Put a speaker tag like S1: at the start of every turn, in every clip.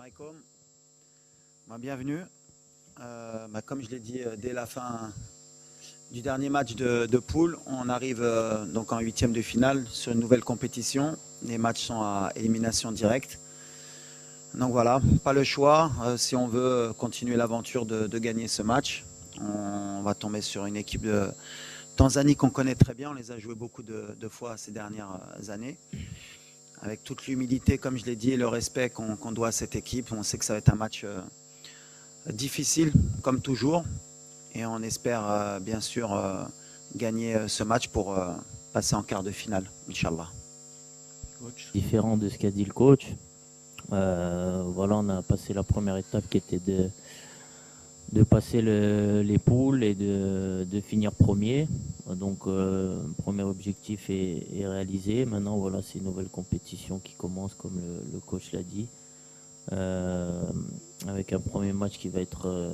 S1: alaikum. Bienvenue. Comme je l'ai dit dès la fin du dernier match de poule, on arrive donc en huitième de finale sur une nouvelle compétition. Les matchs sont à élimination directe. Donc voilà, pas le choix. Si on veut continuer l'aventure de gagner ce match, on va tomber sur une équipe de Tanzanie qu'on connaît très bien. On les a joués beaucoup de fois ces dernières années. Avec toute l'humilité, comme je l'ai dit, et le respect qu'on doit à cette équipe, on sait que ça va être un match difficile, comme toujours. Et on espère bien sûr gagner ce match pour passer en quart de finale, Inch'Allah.
S2: Différent de ce qu'a dit le coach. Voilà, on a passé la première étape qui était de passer les poules et de finir premier. Donc, premier objectif est réalisé. Maintenant, voilà, c'est une nouvelle compétition qui commence, comme le coach l'a dit, avec un premier match qui va être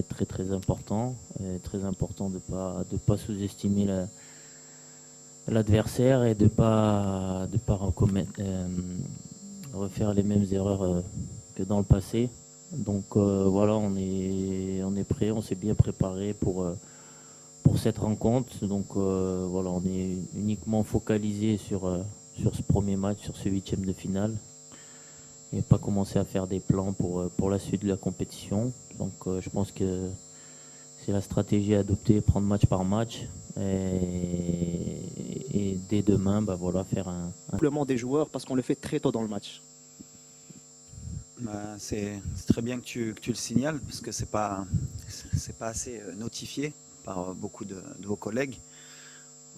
S2: très très important. Très important de pas sous-estimer l'adversaire et de pas refaire les mêmes erreurs que dans le passé. Donc voilà, on est prêt, on s'est bien préparé pour cette rencontre. Donc voilà, on est uniquement focalisé sur ce premier match, sur ce huitième de finale, et pas commencer à faire des plans pour la suite de la compétition. Donc je pense que c'est la stratégie à adopter, prendre match par match, et dès demain, voilà, faire un
S3: des joueurs parce qu'on le fait très tôt dans le match.
S1: C'est très bien que tu le signales, parce que c'est pas assez notifié par beaucoup de vos collègues.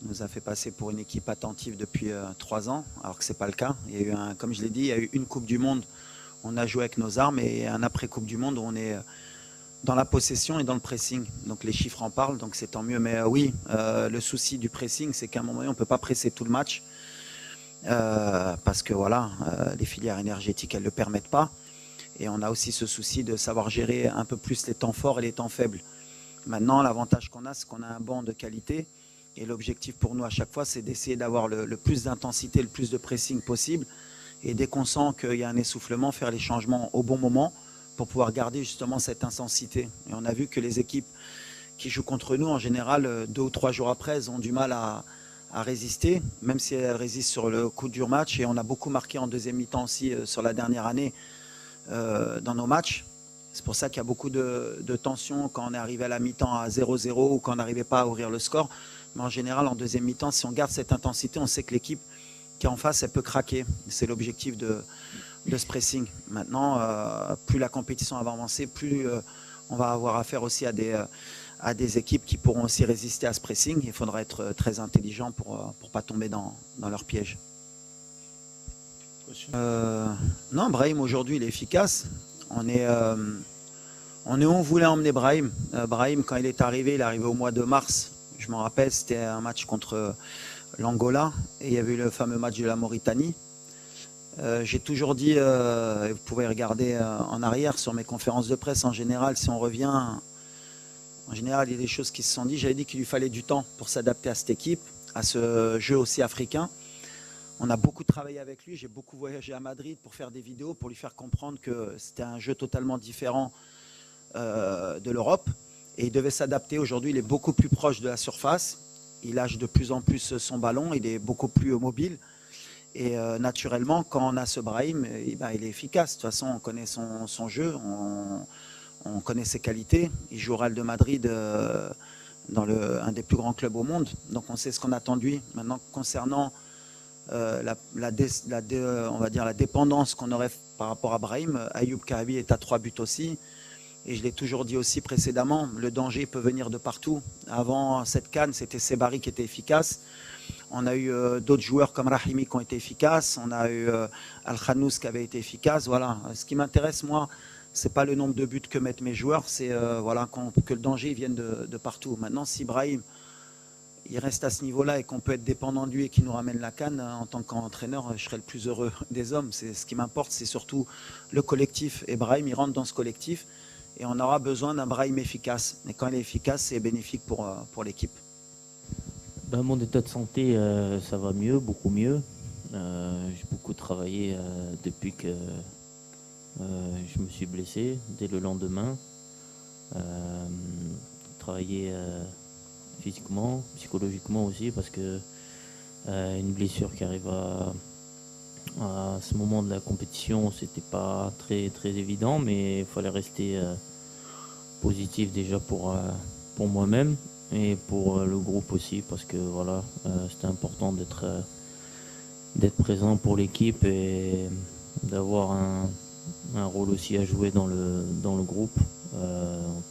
S1: On nous a fait passer pour une équipe attentive depuis 3 ans, alors que c'est pas le cas. Il y a eu comme je l'ai dit, il y a eu une Coupe du Monde où on a joué avec nos armes, et un après-Coupe du Monde où on est dans la possession et dans le pressing. Donc les chiffres en parlent, donc c'est tant mieux. Mais oui, le souci du pressing, c'est qu'à un moment donné, on ne peut pas presser tout le match, parce que voilà, les filières énergétiques, elles ne le permettent pas. Et on a aussi ce souci de savoir gérer un peu plus les temps forts et les temps faibles. Maintenant, l'avantage qu'on a, c'est qu'on a un banc de qualité. Et l'objectif pour nous à chaque fois, c'est d'essayer d'avoir le plus d'intensité, le plus de pressing possible. Et dès qu'on sent qu'il y a un essoufflement, faire les changements au bon moment pour pouvoir garder justement cette intensité. Et on a vu que les équipes qui jouent contre nous, en général, 2 ou 3 jours après, elles ont du mal à résister, même si elles résistent sur le coup dur match. Et on a beaucoup marqué en deuxième mi-temps aussi sur la dernière année dans nos matchs. C'est pour ça qu'il y a beaucoup de tension quand on est arrivé à la mi-temps à 0-0 ou quand on n'arrivait pas à ouvrir le score. Mais en général, en deuxième mi-temps, si on garde cette intensité, on sait que l'équipe qui est en face, elle peut craquer. C'est l'objectif de ce pressing. Maintenant, plus la compétition va avancer, plus on va avoir affaire aussi à des équipes qui pourront aussi résister à ce pressing. Il faudra être très intelligent pour ne pas tomber dans leur piège. Non, Brahim aujourd'hui il est efficace. On est où on voulait emmener Brahim. Brahim, quand il est arrivé au mois de mars. Je me rappelle, c'était un match contre l'Angola et il y avait eu le fameux match de la Mauritanie. J'ai toujours dit, vous pouvez regarder en arrière sur mes conférences de presse, en général, si on revient, en général, il y a des choses qui se sont dites. J'avais dit qu'il lui fallait du temps pour s'adapter à cette équipe, à ce jeu aussi africain. On a beaucoup travaillé avec lui, j'ai beaucoup voyagé à Madrid pour faire des vidéos, pour lui faire comprendre que c'était un jeu totalement différent de l'Europe. Et il devait s'adapter. Aujourd'hui, il est beaucoup plus proche de la surface. Il lâche de plus en plus son ballon, il est beaucoup plus mobile. Et naturellement, quand on a ce Brahim, il est efficace. De toute façon, on connaît son jeu, on connaît ses qualités. Il joue au Real de Madrid dans un des plus grands clubs au monde. Donc on sait ce qu'on attend de lui. Maintenant, concernant on va dire la dépendance qu'on aurait par rapport à Brahim, Ayoub Kahabi est à 3 buts aussi. Et je l'ai toujours dit aussi précédemment, le danger peut venir de partout. Avant cette CAN, c'était Sebari qui était efficace. On a eu d'autres joueurs comme Rahimi qui ont été efficaces. On a eu Al-Khanous qui avait été efficace. Voilà. Ce qui m'intéresse, moi, c'est pas le nombre de buts que mettent mes joueurs, c'est que le danger vienne de partout. Maintenant, si Brahim il reste à ce niveau-là et qu'on peut être dépendant de lui et qu'il nous ramène la CAN, en tant qu'entraîneur, je serai le plus heureux des hommes. C'est ce qui m'importe, c'est surtout le collectif. Et Brahim, il rentre dans ce collectif et on aura besoin d'un Brahim efficace. Et quand il est efficace, c'est bénéfique pour l'équipe.
S2: Mon état de santé, ça va mieux, beaucoup mieux. J'ai beaucoup travaillé depuis que je me suis blessé dès le lendemain. Travailler physiquement, psychologiquement aussi, parce que une blessure qui arrive à ce moment de la compétition, c'était pas très très évident, mais il fallait rester positif déjà pour moi-même et pour le groupe aussi, parce que voilà, c'était important d'être présent pour l'équipe et d'avoir un rôle aussi à jouer dans le groupe en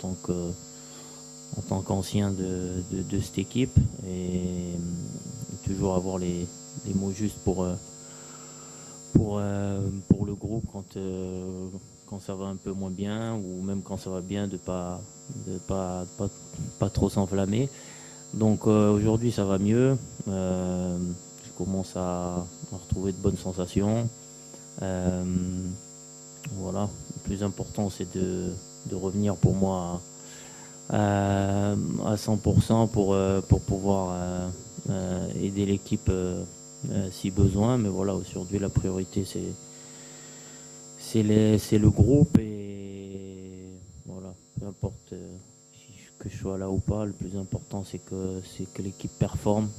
S2: tant qu'ancien de cette équipe et toujours avoir les mots justes pour le groupe quand ça va un peu moins bien ou même quand ça va bien de pas trop s'enflammer. Donc aujourd'hui ça va mieux. Je commence à retrouver de bonnes sensations. Voilà, le plus important c'est de revenir pour moi à 100% pour pouvoir aider l'équipe si besoin. Mais voilà, aujourd'hui la priorité c'est le groupe et voilà, peu importe que je sois là ou pas, le plus important c'est que l'équipe performe.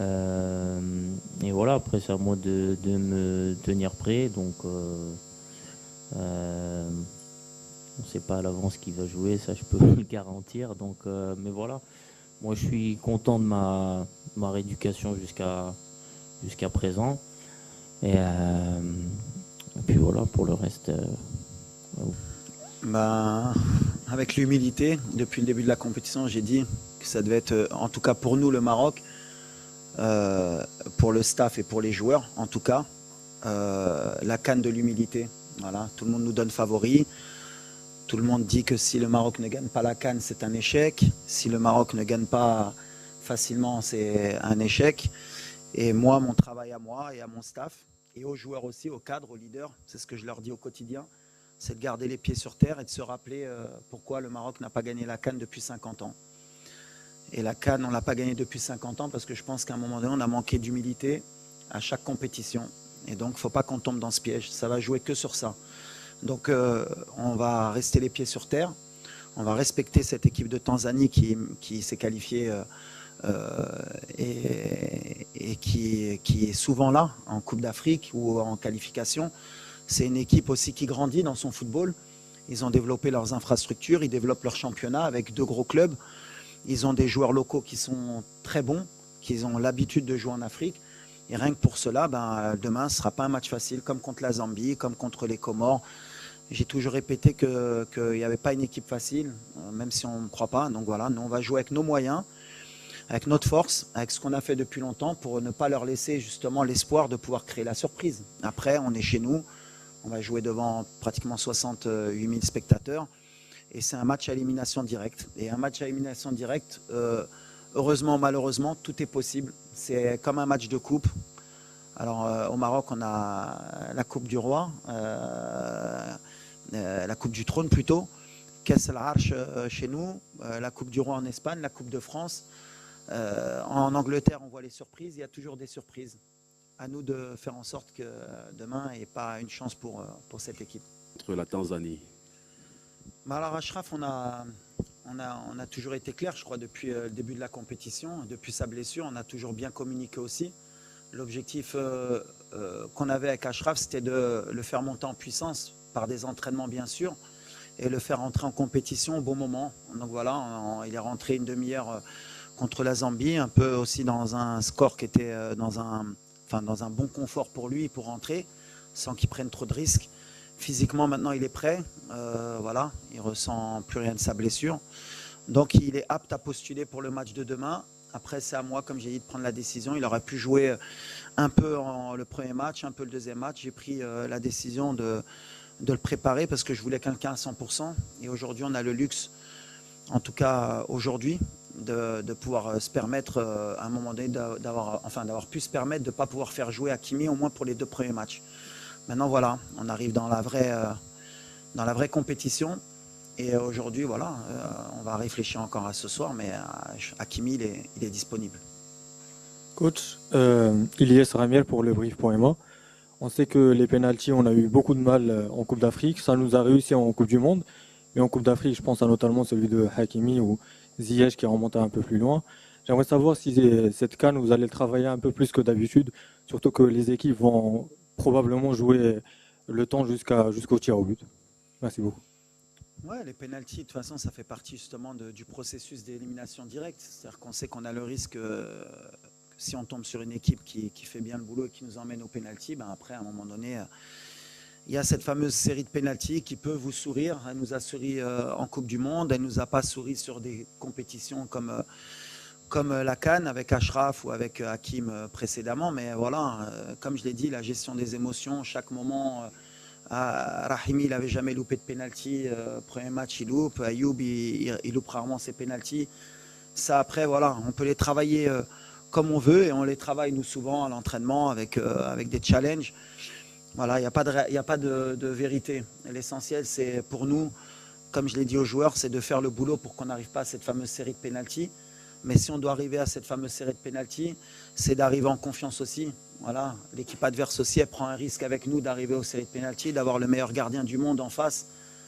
S2: Et voilà, après c'est à moi de me tenir prêt, donc on ne sait pas à l'avance qui va jouer, ça je peux vous le garantir. Donc, mais voilà, moi je suis content de ma rééducation jusqu'à présent. Et puis voilà, pour le reste.
S1: Avec l'humilité, depuis le début de la compétition, j'ai dit que ça devait être, en tout cas pour nous, le Maroc, pour le staff et pour les joueurs, en tout cas, la CAN de l'humilité. Voilà, tout le monde nous donne favori. Tout le monde dit que si le Maroc ne gagne pas la CAN, c'est un échec. Si le Maroc ne gagne pas facilement, c'est un échec. Et moi, mon travail à moi et à mon staff, et aux joueurs aussi, aux cadres, aux leaders, c'est ce que je leur dis au quotidien, c'est de garder les pieds sur terre et de se rappeler pourquoi le Maroc n'a pas gagné la CAN depuis 50 ans. Et la CAN, on ne l'a pas gagnée depuis 50 ans parce que je pense qu'à un moment donné, on a manqué d'humilité à chaque compétition. Et donc, il ne faut pas qu'on tombe dans ce piège. Ça va jouer que sur ça. Donc on va rester les pieds sur terre, on va respecter cette équipe de Tanzanie qui s'est qualifiée et qui est souvent là en Coupe d'Afrique ou en qualification. C'est une équipe aussi qui grandit dans son football. Ils ont développé leurs infrastructures, ils développent leur championnat avec 2 gros clubs. Ils ont des joueurs locaux qui sont très bons, qui ont l'habitude de jouer en Afrique. Et rien que pour cela, demain, ce ne sera pas un match facile, comme contre la Zambie, comme contre les Comores. J'ai toujours répété qu'il n'y avait pas une équipe facile, même si on ne me croit pas. Donc voilà, nous on va jouer avec nos moyens, avec notre force, avec ce qu'on a fait depuis longtemps pour ne pas leur laisser justement l'espoir de pouvoir créer la surprise. Après, on est chez nous, on va jouer devant pratiquement 68 000 spectateurs et c'est un match à élimination directe. Et un match à élimination directe, heureusement ou malheureusement, tout est possible. C'est comme un match de coupe. Alors au Maroc, on a la Coupe du Roi, la Coupe du Trône plutôt, Kass al-Arch chez nous, la Coupe du Roi en Espagne, la Coupe de France. En Angleterre, on voit les surprises, il y a toujours des surprises. À nous de faire en sorte que demain, il n'y ait pas une chance pour cette équipe.
S4: Entre la Tanzanie.
S1: Alors Achraf, on a toujours été clair, je crois, depuis le début de la compétition, depuis sa blessure, on a toujours bien communiqué aussi. L'objectif qu'on avait avec Achraf, c'était de le faire monter en puissance par des entraînements bien sûr et le faire entrer en compétition au bon moment. Donc voilà, il est rentré une demi-heure contre la Zambie, un peu aussi dans un score qui était dans un bon confort pour lui pour rentrer, sans qu'il prenne trop de risques. Physiquement maintenant il est prêt, voilà, il ressent plus rien de sa blessure. Donc il est apte à postuler pour le match de demain. Après, c'est à moi, comme j'ai dit, de prendre la décision. Il aurait pu jouer un peu le premier match, un peu le deuxième match. J'ai pris la décision de le préparer parce que je voulais quelqu'un à 100%. Et aujourd'hui, on a le luxe, en tout cas aujourd'hui, de pouvoir se permettre, à un moment donné, d'avoir pu se permettre de ne pas pouvoir faire jouer Hakimi, au moins pour les 2 premiers matchs. Maintenant, voilà, on arrive dans la vraie compétition. Et aujourd'hui, voilà, on va réfléchir encore à ce soir, mais Hakimi, il est disponible.
S5: Coach, Ilyes Ramiel pour le Brief.ma.
S4: On sait que les pénaltys, on a eu beaucoup de mal en Coupe d'Afrique. Ça nous a réussi en Coupe du Monde. Mais en Coupe d'Afrique, je pense à notamment celui de Hakimi ou Ziyech qui est remonté un peu plus loin. J'aimerais savoir si cette CAN, vous allez le travailler un peu plus que d'habitude, surtout que les équipes vont probablement jouer le temps jusqu'au tir au but. Merci beaucoup.
S1: Ouais, les pénaltys, de toute façon, ça fait partie justement du processus d'élimination directe. C'est-à-dire qu'on sait qu'on a le risque, si on tombe sur une équipe qui fait bien le boulot et qui nous emmène au pénalty, ben après, à un moment donné, il y a cette fameuse série de pénaltys qui peut vous sourire. Elle nous a souri en Coupe du Monde, elle ne nous a pas souri sur des compétitions comme la CAN avec Ashraf ou avec Hakim précédemment. Mais voilà, comme je l'ai dit, la gestion des émotions, chaque moment... Rahimi, il n'avait jamais loupé de pénalty. Premier match, il loupe. Ayoub, il loupe rarement ses pénaltys. Ça, après, voilà, on peut les travailler comme on veut et on les travaille, nous, souvent à l'entraînement avec des challenges. Voilà, il n'y a pas de vérité. L'essentiel, c'est pour nous, comme je l'ai dit aux joueurs, c'est de faire le boulot pour qu'on n'arrive pas à cette fameuse série de pénaltys. Mais si on doit arriver à cette fameuse série de pénaltys, c'est d'arriver en confiance aussi. Voilà, l'équipe adverse aussi, elle prend un risque avec nous d'arriver aux séries de pénaltys, d'avoir le meilleur gardien du monde en face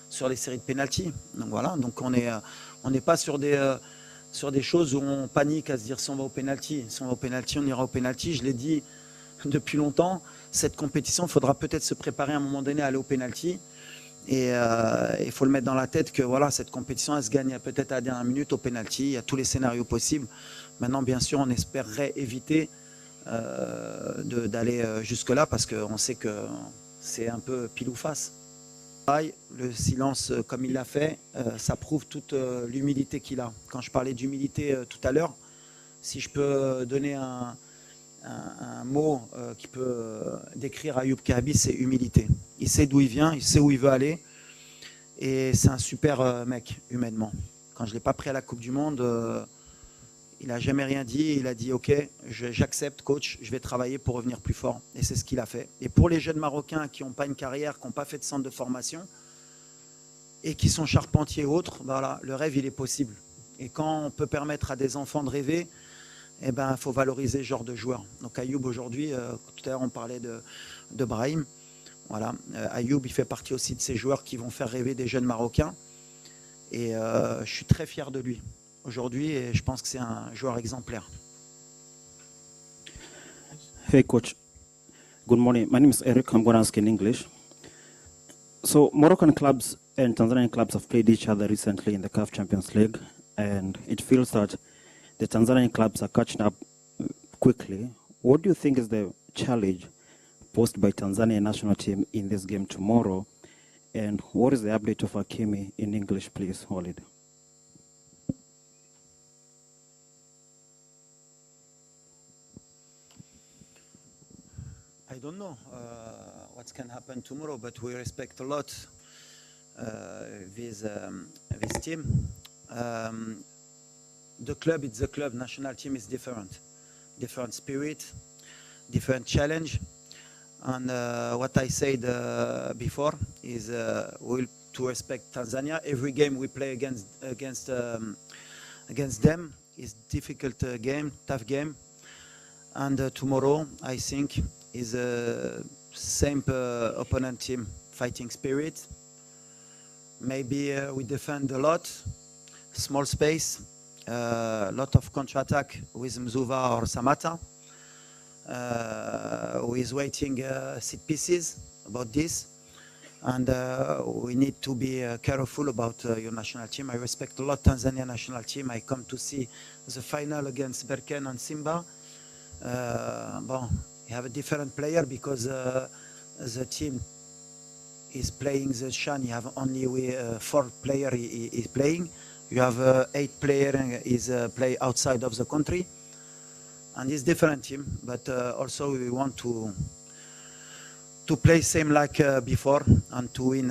S1: sur les séries de pénaltys. Donc voilà, donc on n'est pas sur des choses où on panique à se dire si on va au pénalty. Si on va au pénalty, on ira au pénalty. Je l'ai dit depuis longtemps, cette compétition, il faudra peut-être se préparer à un moment donné à aller au pénalty. Et il faut le mettre dans la tête que voilà, cette compétition, elle se gagne peut-être à la dernière minute au pénalty. Il y a tous les scénarios possibles. Maintenant, bien sûr, on espérerait éviter d'aller jusque-là parce qu'on sait que c'est un peu pile ou face. Le silence, comme il l'a fait, ça prouve toute l'humilité qu'il a. Quand je parlais d'humilité tout à l'heure, si je peux donner un mot qui peut décrire Ayoub Kahabi, c'est humilité. Il sait d'où il vient, il sait où il veut aller et c'est un super mec humainement. Quand je ne l'ai pas pris à la Coupe du Monde, il n'a jamais rien dit, il a dit ok, j'accepte coach, je vais travailler pour revenir plus fort et c'est ce qu'il a fait. Et pour les jeunes Marocains qui n'ont pas une carrière, qui n'ont pas fait de centre de formation et qui sont charpentiers ou autres, voilà, le rêve il est possible. Et quand on peut permettre à des enfants de rêver, eh ben, il faut valoriser ce genre de joueurs. Donc Ayoub aujourd'hui, tout à l'heure on parlait de Brahim. Voilà. Ayoub, il fait partie aussi de ces joueurs qui vont faire rêver des jeunes Marocains. Et je suis très fier de lui aujourd'hui et je pense que c'est un joueur exemplaire.
S5: Hey coach, good morning. My name is Eric. I'm going to ask in English. So Moroccan clubs and Tanzanian clubs have played each other recently in the CAF Champions League, and it feels that the Tanzanian clubs are catching up quickly. What do you think is the challenge posed by Tanzania national team in this game tomorrow? And what is the update of Hakimi in English, please, Walid?
S1: I don't know what can happen tomorrow, but we respect a lot this team. The club is the club. National team is different spirit, different challenge. And what I said before is to respect Tanzania. Every game we play against them is difficult game, tough game. And tomorrow, I think, is same opponent team, fighting spirit. Maybe we defend a lot, small space, lot of counter-attack with Mzuva or Samata. Who is waiting set pieces about this. And we need to be careful about your national team. I respect a lot Tanzania national team. I come to see the final against Berkane and Simba. You have a different player because the team is playing the Chan. You have only 4 players is playing. You have 8 players is play outside of the country. And it's different team, but also we want to play same like before and to win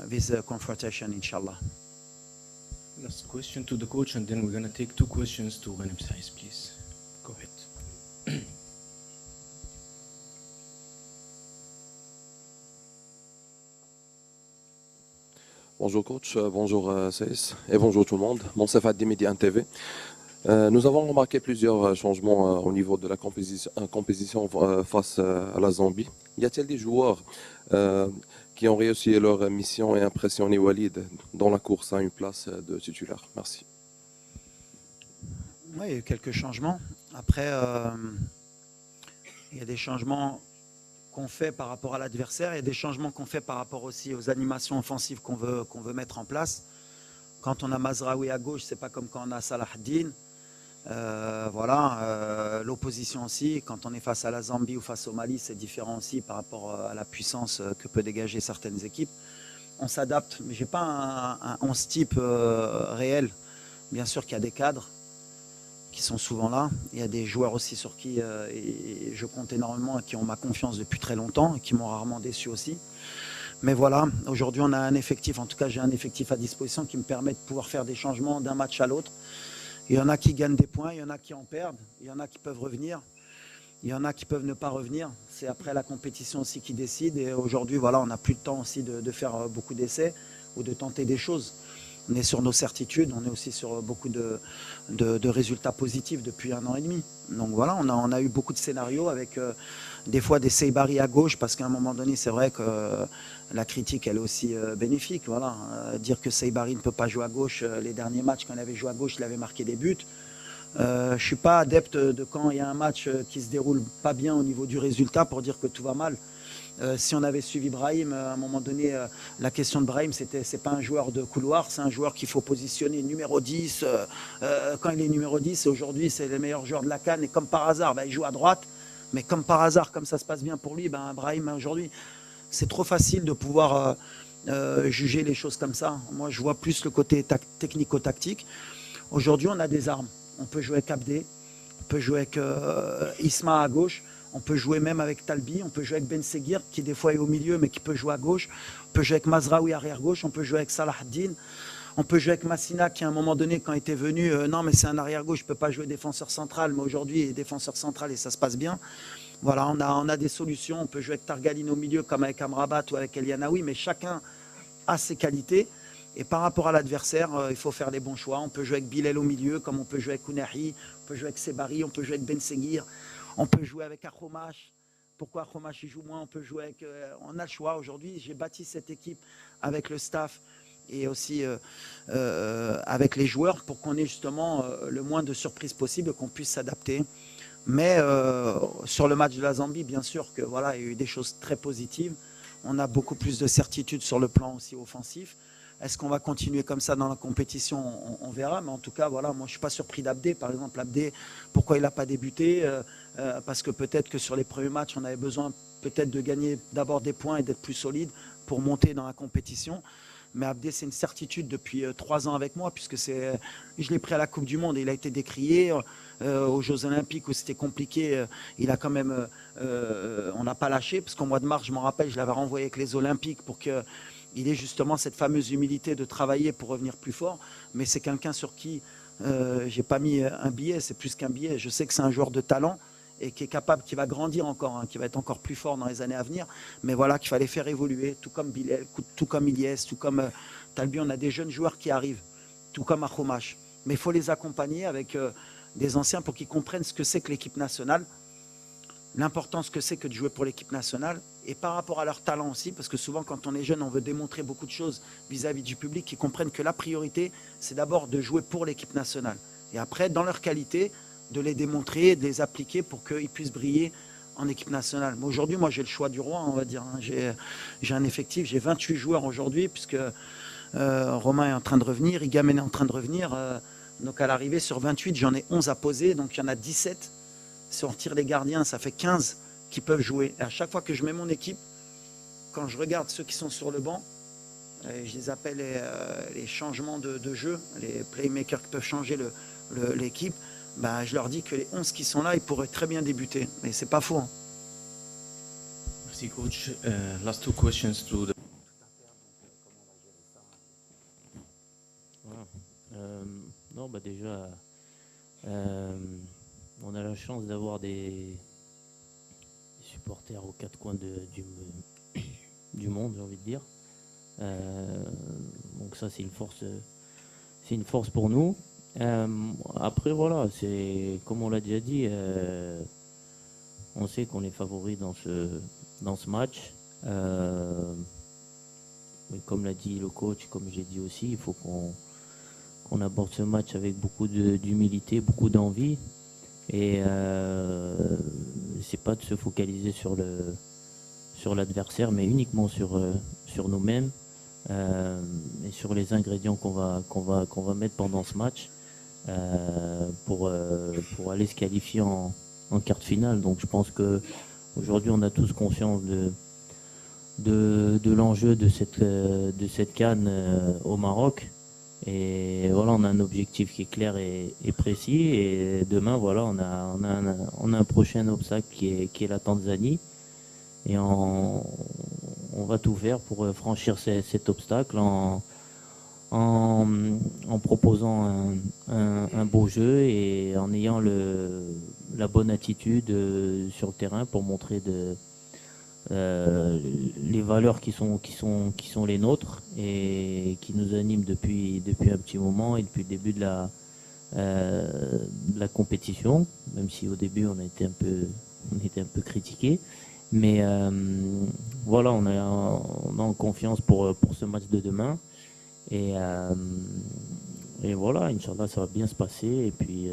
S1: this confrontation, inshallah.
S6: Last question to the coach, and then we're going to take 2 questions to Ghanem Saiz, please. Go ahead.
S7: Bonjour coach, bonjour Saiz et bonjour tout le monde. Monsef Addi, Midi 1 TV. Nous avons remarqué plusieurs changements au niveau de la composition face à la Zambie. Y a-t-il des joueurs qui ont réussi leur mission et impressionné Walid dans la course à une place de titulaire? Merci.
S1: Oui, il y a eu quelques changements. Après, il y a des changements qu'on fait par rapport à l'adversaire, il y a des changements qu'on fait par rapport aussi aux animations offensives qu'on veut mettre en place. Quand on a Mazraoui à gauche, c'est pas comme quand on a Salah Din. L'opposition aussi, quand on est face à la Zambie ou face au Mali, c'est différent aussi par rapport à la puissance que peut dégager certaines équipes. On s'adapte, mais j'ai pas un 11 type réel. Bien sûr qu'il y a des cadres qui sont souvent là. Il y a des joueurs aussi sur qui je compte énormément et qui ont ma confiance depuis très longtemps et qui m'ont rarement déçu aussi. Mais voilà, aujourd'hui on a un effectif, en tout cas j'ai un effectif à disposition qui me permet de pouvoir faire des changements d'un match à l'autre. Il y en a qui gagnent des points, il y en a qui en perdent, il y en a qui peuvent revenir, il y en a qui peuvent ne pas revenir. C'est après la compétition aussi qui décide. Et aujourd'hui, voilà, on n'a plus le temps aussi de faire beaucoup d'essais ou de tenter des choses. On est sur nos certitudes, on est aussi sur beaucoup de résultats positifs depuis 1 an et demi. Donc voilà, on a eu beaucoup de scénarios avec des fois des Seybari à gauche, parce qu'à un moment donné, c'est vrai que la critique, elle est aussi bénéfique. Voilà. Dire que Seybari ne peut pas jouer à gauche, les derniers matchs, quand il avait joué à gauche, il avait marqué des buts. Je ne suis pas adepte de quand il y a un match qui se déroule pas bien au niveau du résultat pour dire que tout va mal. Si on avait suivi Brahim, à un moment donné, la question de Brahim, c'est pas un joueur de couloir, c'est un joueur qu'il faut positionner numéro 10. Quand il est numéro 10, aujourd'hui, c'est le meilleur joueur de la CAN. Et comme par hasard, il joue à droite. Mais comme par hasard, comme ça se passe bien pour lui, Brahim, aujourd'hui, c'est trop facile de pouvoir juger les choses comme ça. Moi, je vois plus le côté technico-tactique. Aujourd'hui, on a des armes. On peut jouer avec Abdé, on peut jouer avec Isma à gauche. On peut jouer même avec Talbi, on peut jouer avec Ben Seguir, qui des fois est au milieu, mais qui peut jouer à gauche. On peut jouer avec Mazraoui arrière-gauche, on peut jouer avec Salah Din. On peut jouer avec Massina, qui à un moment donné, quand il était venu, non mais c'est un arrière-gauche, je ne peux pas jouer défenseur central, mais aujourd'hui il est défenseur central et ça se passe bien. Voilà, on a des solutions. On peut jouer avec Targaline au milieu, comme avec Amrabat ou avec Elianaoui, mais chacun a ses qualités. Et par rapport à l'adversaire, il faut faire les bons choix. On peut jouer avec Bilal au milieu, comme on peut jouer avec Ounahi, on peut jouer avec Sebari, on peut jouer avec Ben Seguir. On peut jouer avec Akhomash. Pourquoi Akhomash il joue moins? On peut jouer avec. On a le choix aujourd'hui. J'ai bâti cette équipe avec le staff et aussi avec les joueurs pour qu'on ait justement le moins de surprises possible, qu'on puisse s'adapter. Mais sur le match de la Zambie, bien sûr que voilà, il y a eu des choses très positives. On a beaucoup plus de certitude sur le plan aussi offensif. Est-ce qu'on va continuer comme ça dans la compétition? On verra, mais en tout cas, voilà, moi je ne suis pas surpris d'Abdé. Par exemple, Abdé, pourquoi il n'a pas débuté? Parce que peut-être que sur les premiers matchs, on avait besoin peut-être de gagner d'abord des points et d'être plus solide pour monter dans la compétition. Mais Abdé, c'est une certitude depuis 3 ans avec moi, puisque je l'ai pris à la Coupe du Monde et il a été décrié. Aux Jeux Olympiques où c'était compliqué, il a quand même, on n'a pas lâché, parce qu'au mois de mars, je m'en rappelle, je l'avais renvoyé avec les Olympiques pour qu'il ait justement cette fameuse humilité de travailler pour revenir plus fort. Mais c'est quelqu'un sur qui j'ai pas mis un billet, c'est plus qu'un billet. Je sais que c'est un joueur de talent et qui est capable, qui va grandir encore, qui va être encore plus fort dans les années à venir. Mais voilà, qu'il fallait faire évoluer, tout comme Bilal, tout comme Ilyes, tout comme Talbi. On a des jeunes joueurs qui arrivent, tout comme Akhomash. Mais il faut les accompagner avec des anciens pour qu'ils comprennent ce que c'est que l'équipe nationale, l'importance que c'est que de jouer pour l'équipe nationale, et par rapport à leur talent aussi, parce que souvent quand on est jeune, on veut démontrer beaucoup de choses vis-à-vis du public, qu'ils comprennent que la priorité, c'est d'abord de jouer pour l'équipe nationale. Et après, dans leur qualité, de les démontrer, de les appliquer pour qu'ils puissent briller en équipe nationale. Mais aujourd'hui, moi j'ai le choix du roi, on va dire. J'ai un effectif, j'ai 28 joueurs aujourd'hui, puisque Romain est en train de revenir, Igamen est en train de revenir. Donc à l'arrivée, sur 28, j'en ai 11 à poser, donc il y en a 17. Si on retire les gardiens, ça fait 15 qui peuvent jouer. Et à chaque fois que je mets mon équipe, quand je regarde ceux qui sont sur le banc, je les appelle les changements de jeu, les playmakers qui peuvent changer l'équipe, je leur dis que les 11 qui sont là, ils pourraient très bien débuter. Mais c'est pas faux. Hein.
S6: Merci coach. Last two questions to the...
S2: Non, déjà, on a la chance d'avoir des supporters aux 4 coins du monde, j'ai envie de dire. Donc ça, c'est une force pour nous. Après, voilà, c'est comme on l'a déjà dit, On sait qu'on est favori dans ce match. Mais comme l'a dit le coach, comme j'ai dit aussi, il faut qu'on aborde ce match avec beaucoup d'humilité, beaucoup d'envie. Et c'est pas de se focaliser sur l'adversaire, mais uniquement sur nous-mêmes et sur les ingrédients qu'on va mettre pendant ce match pour aller se qualifier en quart de finale. Donc je pense que aujourd'hui on a tous conscience de l'enjeu de cette CAN au Maroc. Et voilà, on a un objectif qui est clair et précis. Et demain, voilà, on a un prochain obstacle qui est la Tanzanie. Et on va tout faire pour franchir cet obstacle en proposant un beau jeu et en ayant la bonne attitude sur le terrain pour montrer les valeurs qui sont les nôtres et qui nous animent depuis un petit moment et depuis le début de la compétition, même si au début on était un peu critiqué. Mais voilà, on est en confiance pour ce match de demain. Et voilà, Inch'Allah, ça va bien se passer et puis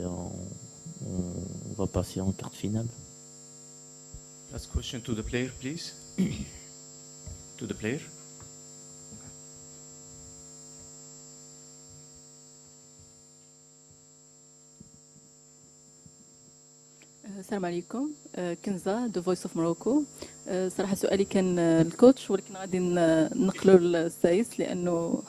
S2: on va passer en quart de finale.
S6: Last question to the player, please. To the player.
S8: السلام عليكم. كنزة دو فويس اوف موروكو. صراحة سؤالي كان الكوتش ولكن غادي نقلو للسايس لأنه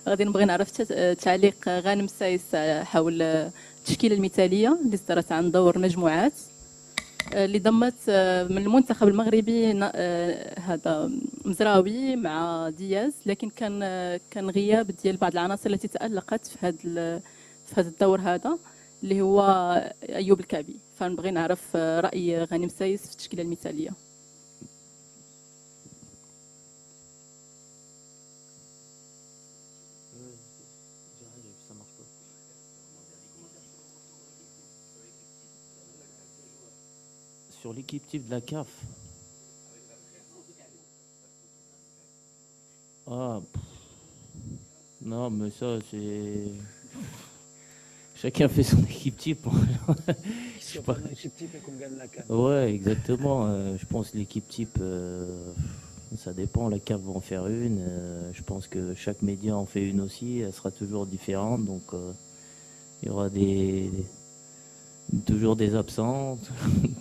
S8: غادي نبغي نعرف تعليق غانم سايس حول التشكيلة المثالية اللي صدرت عن دور مجموعات اللي ضمت من المنتخب المغربي هذا مزراوي مع دياز، لكن كان غياب ديال بعض العناصر التي تألقت في هذا الدور هذا اللي هو أيوب الكعبي. فنبغي نعرف رأي غانم سايس في التشكيلة المثالية.
S2: Sur l'équipe type de la CAF. Non, mais ça, c'est... Chacun fait son équipe type.
S1: Si on prend une équipe type et qu'on gagne la CAN.
S2: Ouais, exactement. Je pense que l'équipe type, ça dépend. La CAF va en faire une. Je pense que chaque média en fait une aussi. Elle sera toujours différente. Donc, il y aura toujours des absents,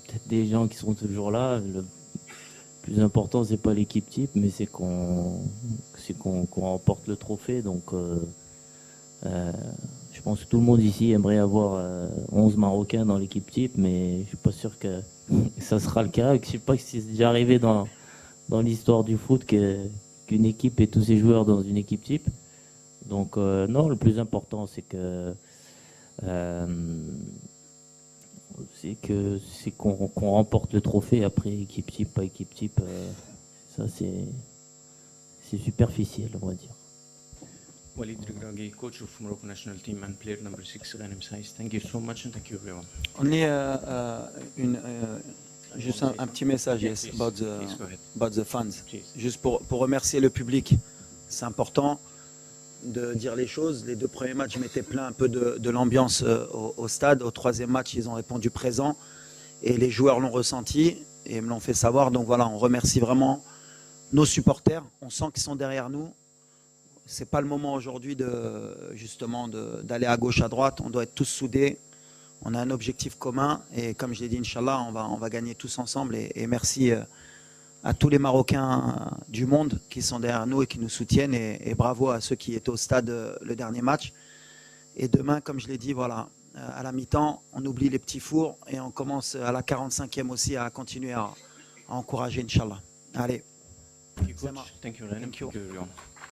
S2: peut-être des gens qui seront toujours là. Le plus important, c'est pas l'équipe type, mais c'est qu'on remporte le trophée. Donc, je pense que tout le monde ici aimerait avoir 11 Marocains dans l'équipe type, mais je suis pas sûr que ça sera le cas. Je sais pas si c'est déjà arrivé dans l'histoire du foot qu'une équipe ait tous ses joueurs dans une équipe type. Donc, non, le plus important, c'est qu'on remporte le trophée. Après, équipe type, pas équipe type, ça c'est superficiel, on va dire.
S6: Walid Regragui, coach of Morocco national team and player number 6, Ghanem Saiss. Thank you so much and thank you everyone.
S1: Only juste un petit message, yes,
S6: Please,
S1: about
S6: please, go ahead.
S1: the fans.
S6: Please.
S1: Juste pour remercier le public. C'est important de dire les choses. Les deux premiers matchs, je m'étais plaint un peu de l'ambiance au stade. Au troisième match, ils ont répondu présent et les joueurs l'ont ressenti et me l'ont fait savoir. Donc voilà, on remercie vraiment nos supporters. On sent qu'ils sont derrière nous. C'est pas le moment aujourd'hui d'aller à gauche, à droite. On doit être tous soudés. On a un objectif commun et comme je l'ai dit, Inch'Allah, on va gagner tous ensemble. Et merci à tous les Marocains du monde qui sont derrière nous et qui nous soutiennent. Et bravo à ceux qui étaient au stade le dernier match. Et demain, comme je l'ai dit, voilà, à la mi-temps, on oublie les petits fours et on commence à la 45e aussi à continuer à encourager, Inch'Allah. Allez.
S6: Thank you, coach. Thank you, Ghanem.
S1: Thank you.
S6: Thank you everyone.